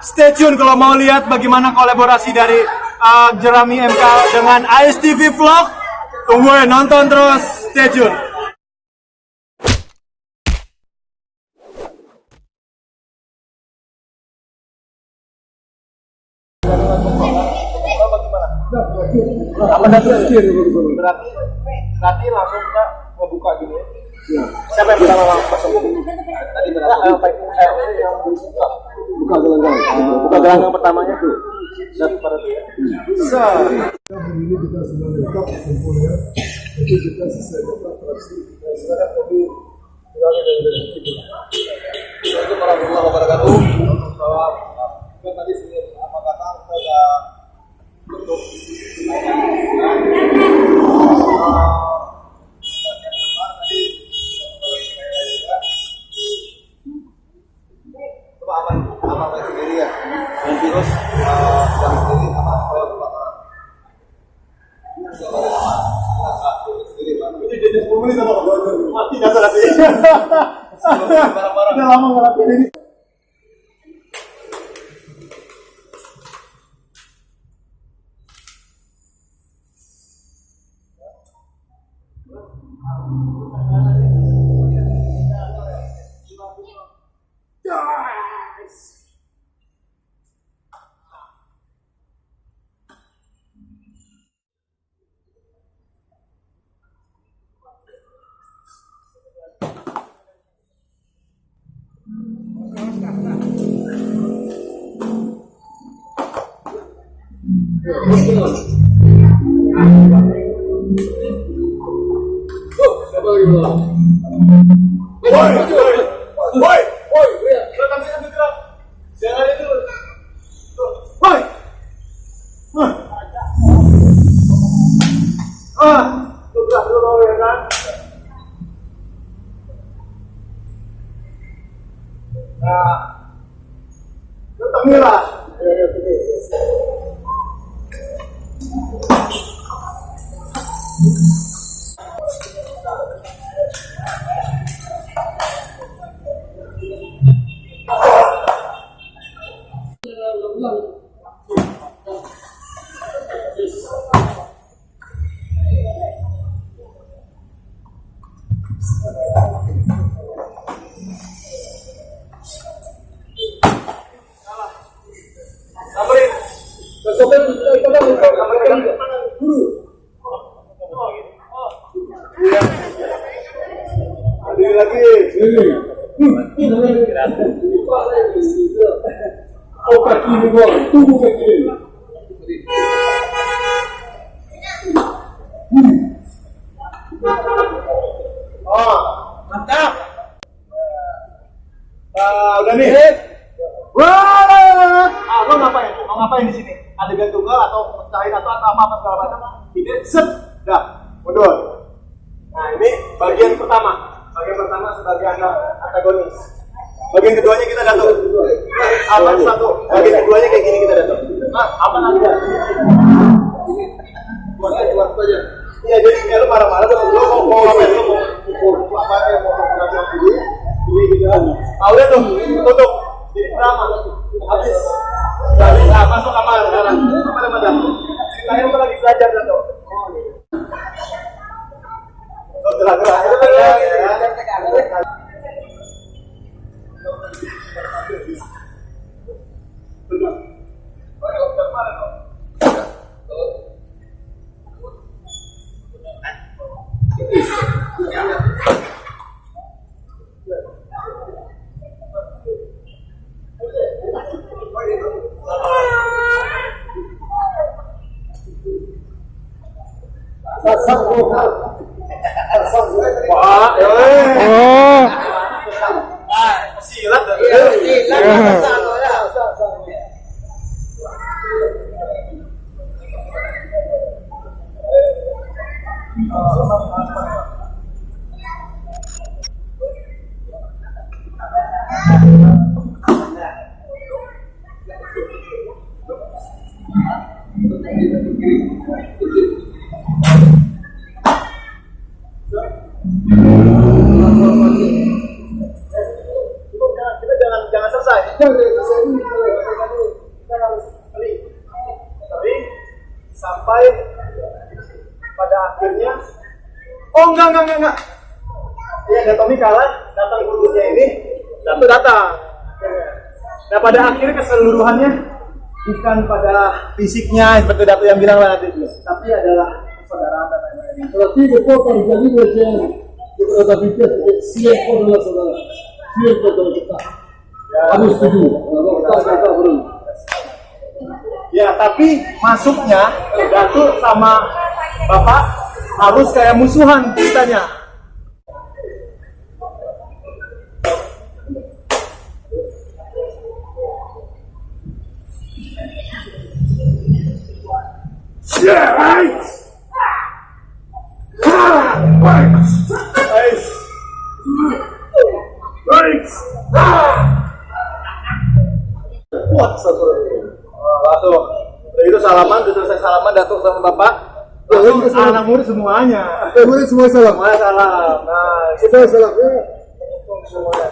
stay tune kalau mau lihat bagaimana kolaborasi dari Geramimk dengan ASTV Vlog. Tungguin, nonton terus, stay tune. Berarti langsung kita ngebuka gini ya? Siapa yang pertama masuk? Tadi berapa? Buka gelanggang pertamanya tuh. Dan pada tuh ya. Ini kita sudah lengkap kumpulnya. Jadi kita selesai dapat praksi. Sekarang kami berada di kita. Assalamualaikum warahmatullahi wabarakatuh. Kita tadi sebelum apa kata kita bentuk apa sendiri ya, dan virus yang sendiri apa sendiri pak. Ini jadi 10 menit atau mati dasar hati. Barang-barang udah lama nggak latihan ini. Mantap. Udah nih. Wah. Lo ngapain? Mau ngapain di sini? Adegan tunggal atau pecahin atau apa segala macam? Ini set. Dah. Mundur. Nah, ini bagian pertama. Bagian pertama sebagai antagonis. Bagian keduanya kita datuk. Apa satu? Bagian keduanya kayak gini kita datuk. Nah, apa nanti? Buat aja. Iya, jadi kalau marah-marah tuh lo mau ngapain? Lo mau ukur apa yang mau program dulu? Ini gitu lagi. Udah tuh, tutup. Jadi drama. Habis. Jadi masuk kamar sekarang. Apa namanya? Ceritanya lo lagi belajar kan tuh. Oh iya. Lo gerak-gerak ya. Silat kita jangan selesai. Oh enggak. Iya, ada Tommy kalah, datang gurunya ini, satu datang. Nah pada akhirnya keseluruhannya bukan pada fisiknya seperti Datu yang bilang lah nanti, tapi adalah persaudaraan dan lain-lain. Berarti betul terjadi macam beberapa bicara siapa adalah saudara, siapa adalah kita. Harus setuju. Kata bro. Ya tapi masuknya Datu sama Bapak harus kayak musuhan ceritanya. Yeah, right. Right. Right. Kuat satu. Langsung. Udah itu salaman, udah selesai salaman Datuk sama Bapak. Langsung anak murid semuanya. Murid semua salam. Semuanya salam. Nah, Kita salamnya semuanya.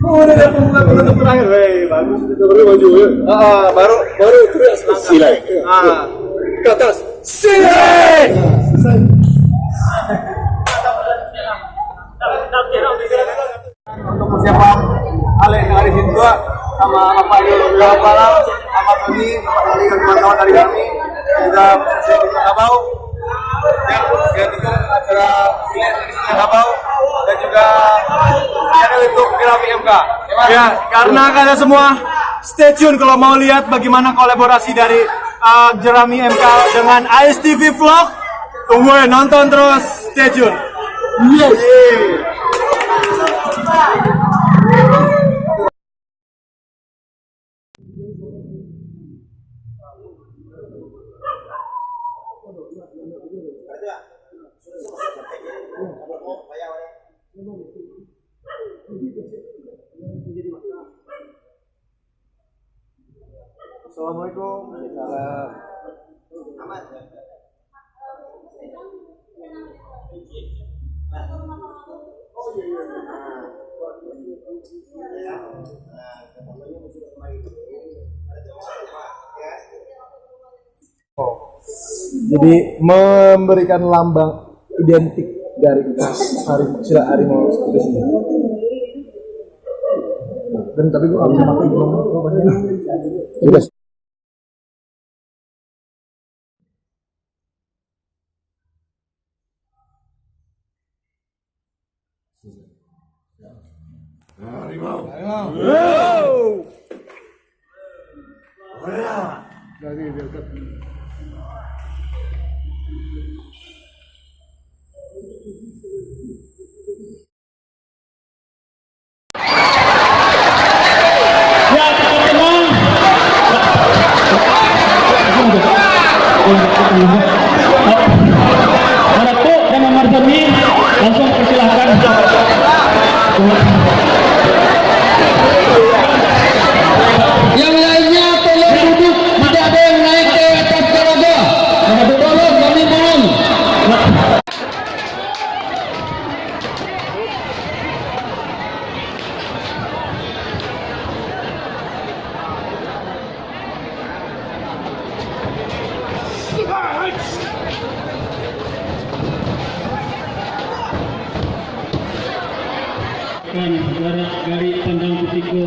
Oh, udah ada pembukaan penutup terakhir, weh, bagus itu baru maju ya. baru Terus sila. ke atas. Sila. Selesai. Untuk persiapan Ale Arifin tua sama Bapak Ibu Amarzoni, Bapak Ali dan kawan-kawan dari kami juga persiapan Kabau yang itu acara silat dari Kabau dan juga channel YouTube Geramimk. Ya, karena kalian semua stay tune kalau mau lihat bagaimana kolaborasi dari Geramimk dengan ASTV Vlog. Tunggu ya, nonton terus, stay tune. Yes. Assalamualaikum. Ammar. Jadi memberikan lambang identik dari harimau seperti ini. Dan tapi gue bisa pakai udah. Harimau. Dari dekat. Datuk dan Amarzoni langsung persilahkan. Yang lainnya tolong duduk, tidak ada yang naik ke atas garaga. Tolong, kami mohon. Jarak dari pandang putiko.